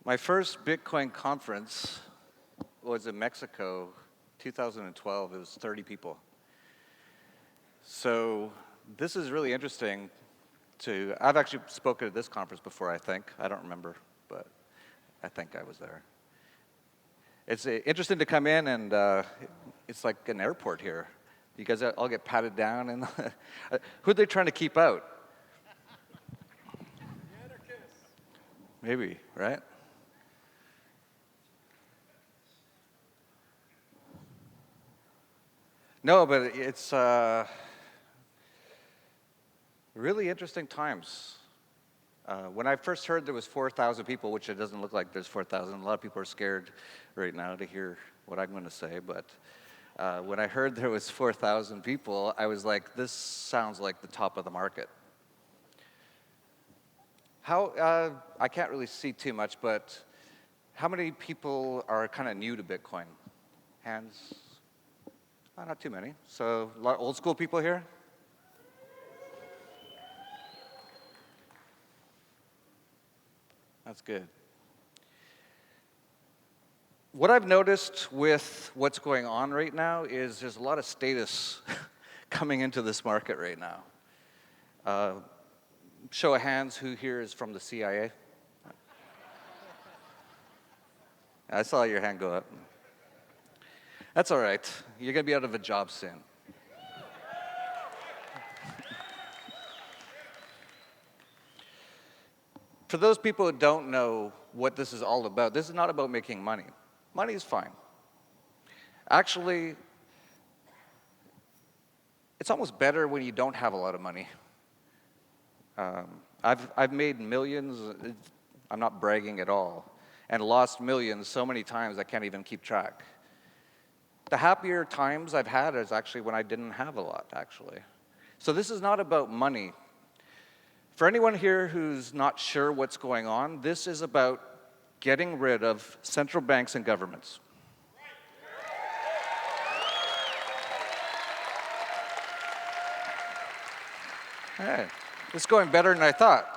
My first Bitcoin conference was in Mexico, 2012. It was 30 people. So this is really interesting I've actually spoken at this conference before, I think. I don't remember, but I think I was there. It's interesting to come in and it's like an airport here. You guys all get patted down and who are they trying to keep out? The anarchists. Maybe, right? No, but it's really interesting times. When I first heard there was 4,000 people, which it doesn't look like there's 4,000. A lot of people are scared right now to hear what I'm going to say. But when I heard there was 4,000 people, I was like, this sounds like the top of the market. I can't really see too much, but how many people are kind of new to Bitcoin? Hands? Not too many. So a lot of old school people here? That's good. What I've noticed with what's going on right now is there's a lot of status coming into this market right now. Show of hands, who here is from the CIA? I saw your hand go up. That's all right. You're going to be out of a job soon. For those people who don't know what this is all about, this is not about making money. Money is fine. Actually, it's almost better when you don't have a lot of money. I've made millions, I'm not bragging at all, and lost millions so many times I can't even keep track. The happier times I've had is actually when I didn't have a lot, actually. So this is not about money. For anyone here who's not sure what's going on, this is about getting rid of central banks and governments. Hey, this is going better than I thought.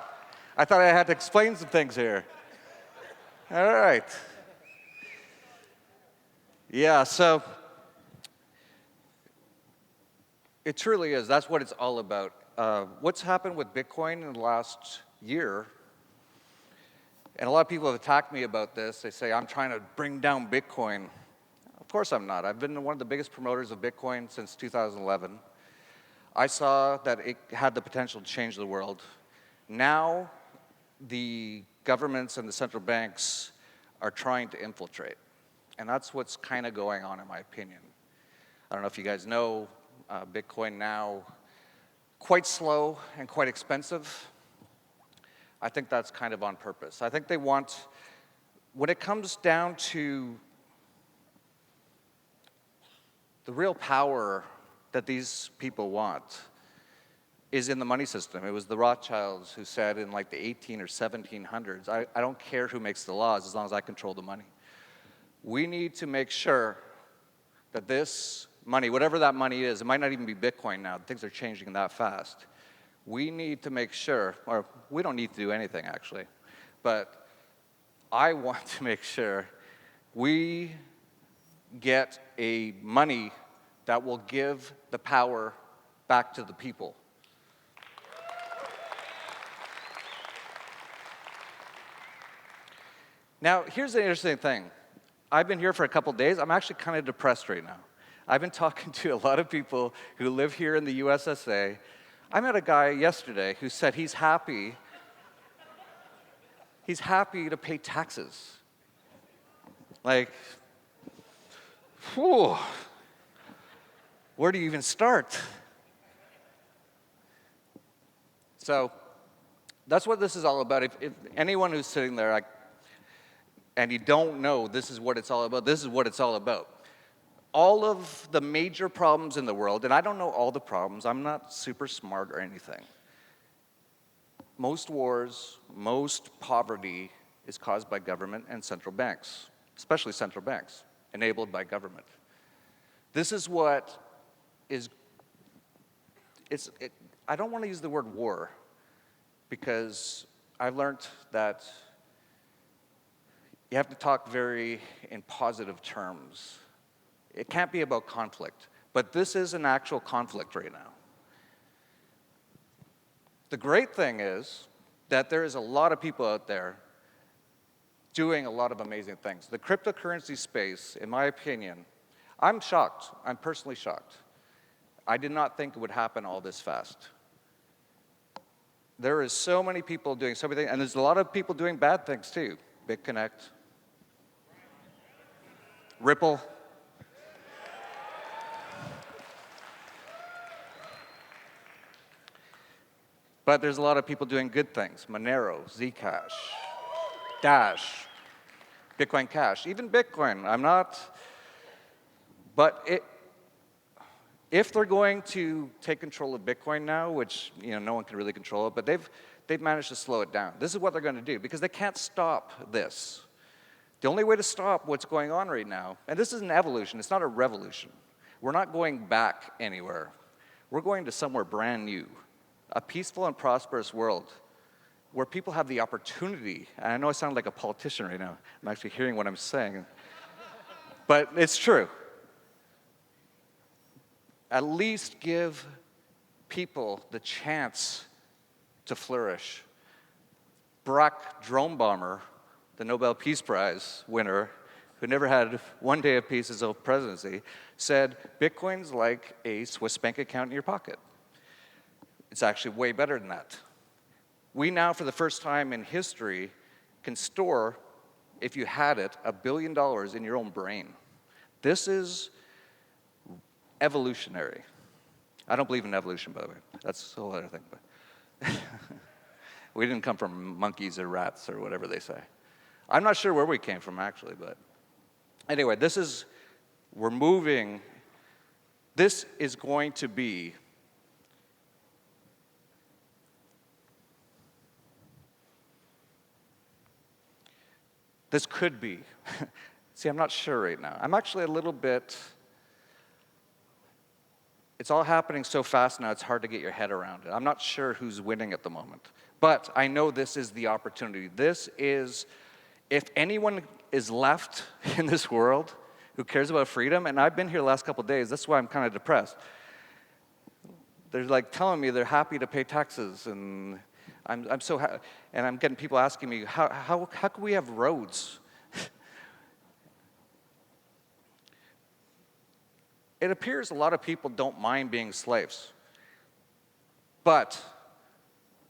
I thought I had to explain some things here. All right. Yeah, so it truly is. That's what it's all about. What's happened with Bitcoin in the last year, and a lot of people have attacked me about this. They say, I'm trying to bring down Bitcoin. Of course I'm not. I've been one of the biggest promoters of Bitcoin since 2011. I saw that it had the potential to change the world. Now, the governments and the central banks are trying to infiltrate. And that's what's kind of going on, in my opinion. I don't know if you guys know, Bitcoin now, quite slow and quite expensive. I think that's kind of on purpose. I think they want, when it comes down to the real power that these people want is in the money system. It was the Rothschilds who said in like the 18 or 1700s, I don't care who makes the laws as long as I control the money. We need to make sure that this money, whatever that money is, it might not even be Bitcoin now, things are changing that fast. We need to make sure, or we don't need to do anything actually, but I want to make sure we get a money that will give the power back to the people. Now, here's the interesting thing. I've been here for a couple days. I'm actually kind of depressed right now. I've been talking to a lot of people who live here in the USSA. I met a guy yesterday who said he's happy to pay taxes. Like, whew, where do you even start? So that's what this is all about. If anyone who's sitting there and you don't know this is what it's all about, this is what it's all about. All of the major problems in the world, and I don't know all the problems, I'm not super smart or anything. Most wars, most poverty is caused by government and central banks, especially central banks, enabled by government. This is what is, I don't want to use the word war, because I've learned that you have to talk very in positive terms. It can't be about conflict, but this is an actual conflict right now. The great thing is that there is a lot of people out there doing a lot of amazing things. The cryptocurrency space, in my opinion, I'm shocked. I'm personally shocked. I did not think it would happen all this fast. There is so many people doing so many things, and there's a lot of people doing bad things too. BitConnect, Ripple. But there's a lot of people doing good things. Monero, Zcash, Dash, Bitcoin Cash, even Bitcoin. I'm not, but if they're going to take control of Bitcoin now, which no one can really control it, but they've managed to slow it down. This is what they're going to do because they can't stop this. The only way to stop what's going on right now, and this is an evolution, it's not a revolution. We're not going back anywhere. We're going to somewhere brand new, a peaceful and prosperous world where people have the opportunity, and I know I sound like a politician right now. I'm actually hearing what I'm saying, but it's true. At least give people the chance to flourish. Barack Drone Bomber, the Nobel Peace Prize winner, who never had one day of peace as a presidency, said, Bitcoin's like a Swiss bank account in your pocket. It's actually way better than that. We now, for the first time in history, can store, if you had it, $1 billion in your own brain. This is evolutionary. I don't believe in evolution, by the way. That's a whole other thing. But we didn't come from monkeys or rats or whatever they say. I'm not sure where we came from, actually, but anyway, we're moving. This is going to be this could be. See, I'm not sure right now. I'm actually a little bit, it's all happening so fast now, it's hard to get your head around it. I'm not sure who's winning at the moment. But I know this is the opportunity. This is, if anyone is left in this world who cares about freedom, and I've been here the last couple of days, that's why I'm kind of depressed. They're like telling me they're happy to pay taxes, and I'm so happy, and I'm getting people asking me, how can we have roads? It appears a lot of people don't mind being slaves. But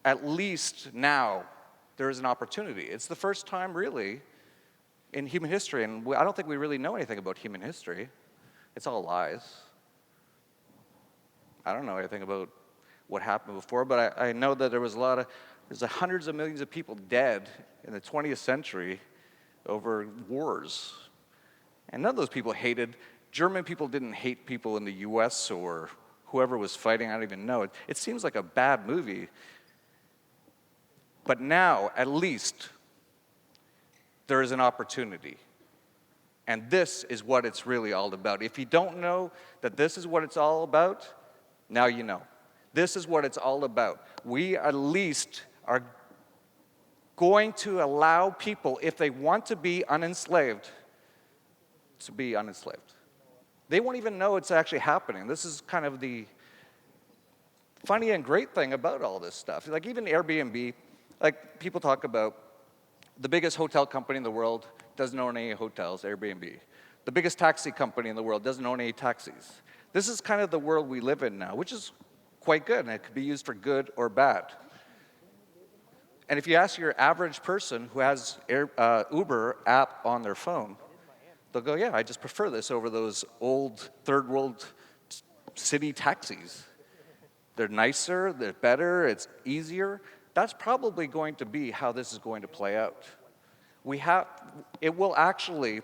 at least now there is an opportunity. It's the first time really in human history, and I don't think we really know anything about human history. It's all lies. I don't know anything about what happened before, but I know that there's hundreds of millions of people dead in the 20th century over wars. And none of those people hated. German people didn't hate people in the US or whoever was fighting, I don't even know. It seems like a bad movie. But now, at least, there is an opportunity. And this is what it's really all about. If you don't know that this is what it's all about, now you know. This is what it's all about. We at least are going to allow people, if they want to be unenslaved, to be unenslaved. They won't even know it's actually happening. This is kind of the funny and great thing about all this stuff. Like even Airbnb, like people talk about the biggest hotel company in the world doesn't own any hotels, Airbnb. The biggest taxi company in the world doesn't own any taxis. This is kind of the world we live in now, which is quite good, and it could be used for good or bad. And if you ask your average person who has Uber app on their phone, they'll go, yeah, I just prefer this over those old third world city taxis. They're nicer, they're better, it's easier. That's probably going to be how this is going to play out. It will actually,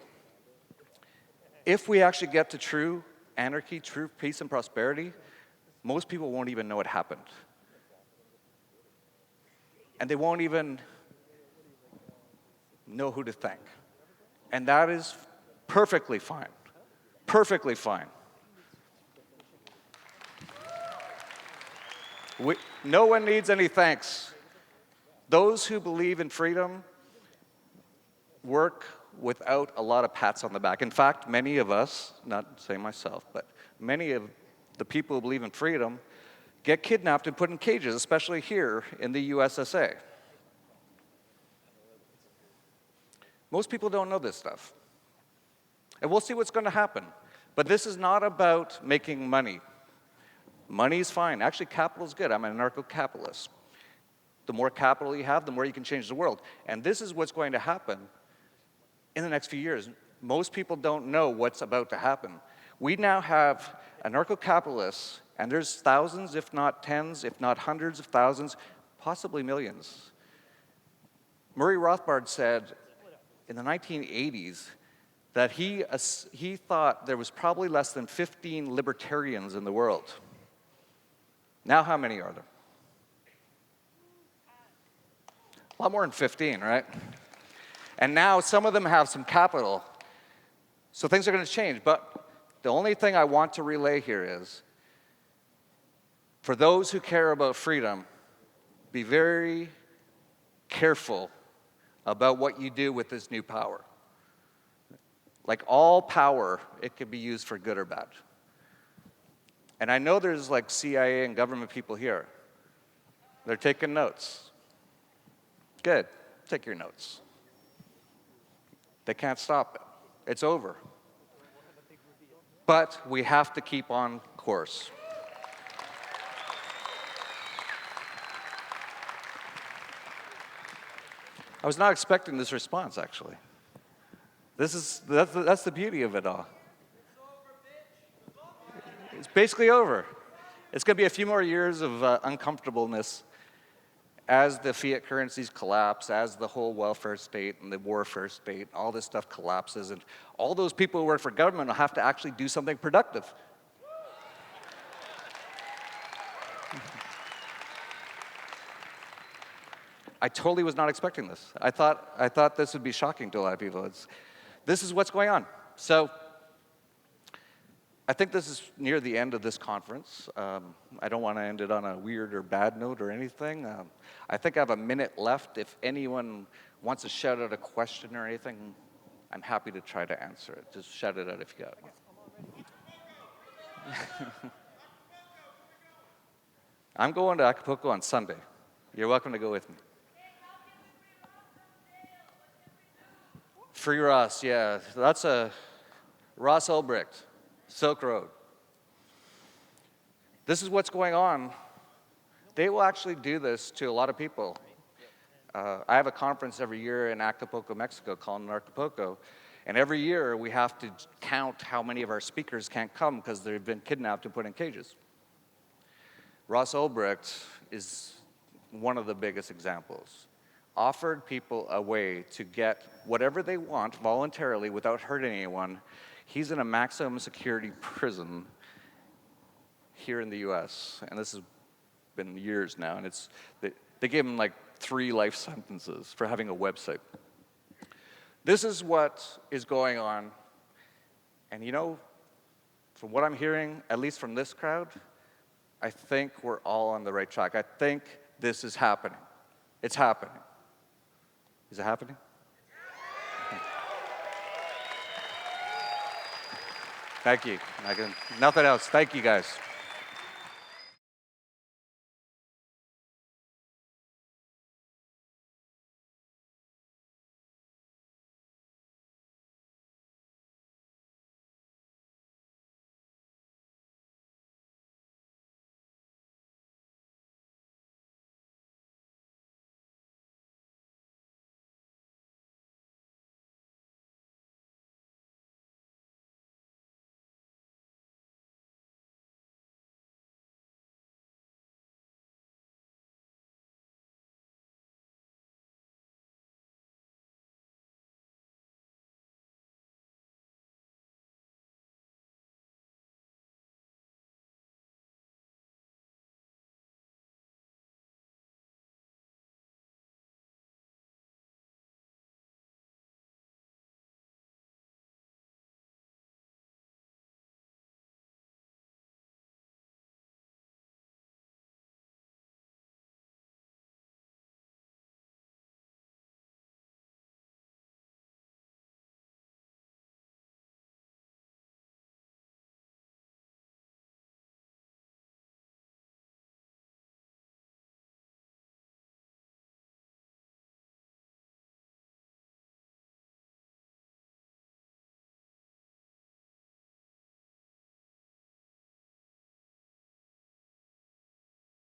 if we actually get to true anarchy, true peace and prosperity, most people won't even know it happened. And they won't even know who to thank. And that is perfectly fine. Perfectly fine. No one needs any thanks. Those who believe in freedom work without a lot of pats on the back. In fact, many of us, not saying myself, but many of the people who believe in freedom get kidnapped and put in cages, especially here in the USSA. Most people don't know this stuff. And we'll see what's going to happen. But this is not about making money. Money's fine. Actually, capital's good. I'm an anarcho-capitalist. The more capital you have, the more you can change the world. And this is what's going to happen in the next few years. Most people don't know what's about to happen. We now have anarcho-capitalists, and there's thousands, if not tens, if not hundreds of thousands, possibly millions. Murray Rothbard said in the 1980s that he thought there was probably less than 15 libertarians in the world. Now how many are there? A lot more than 15, right? And now some of them have some capital. So things are going to change. But the only thing I want to relay here is, for those who care about freedom, be very careful about what you do with this new power. Like all power, it can be used for good or bad. And I know there's like CIA and government people here. They're taking notes. Good, take your notes. They can't stop it. It's over. But we have to keep on course. I was not expecting this response, actually. That's the beauty of it all. It's basically over. It's going to be a few more years of uncomfortableness as the fiat currencies collapse, as the whole welfare state and the warfare state, all this stuff collapses, and all those people who work for government will have to actually do something productive. I totally was not expecting this. I thought this would be shocking to a lot of people. This is what's going on. So I think this is near the end of this conference. I don't want to end it on a weird or bad note or anything. I think I have a minute left. If anyone wants to shout out a question or anything, I'm happy to try to answer it. Just shout it out if you got it. I'm going to Acapulco on Sunday. You're welcome to go with me. Free Ross, yeah. That's a Ross Ulbricht, Silk Road. This is what's going on. They will actually do this to a lot of people. I have a conference every year in Acapulco, Mexico, called Acapulco, and every year we have to count how many of our speakers can't come because they've been kidnapped and put in cages. Ross Ulbricht is one of the biggest examples. Offered people a way to get whatever they want voluntarily without hurting anyone. He's in a maximum security prison here in the US, and this has been years now, and they gave him like 3 life sentences for having a website. This is what is going on, and you know, from what I'm hearing, at least from this crowd, I think we're all on the right track. I think this is happening. It's happening. Is it happening? Thank you. Nothing else. Thank you, guys.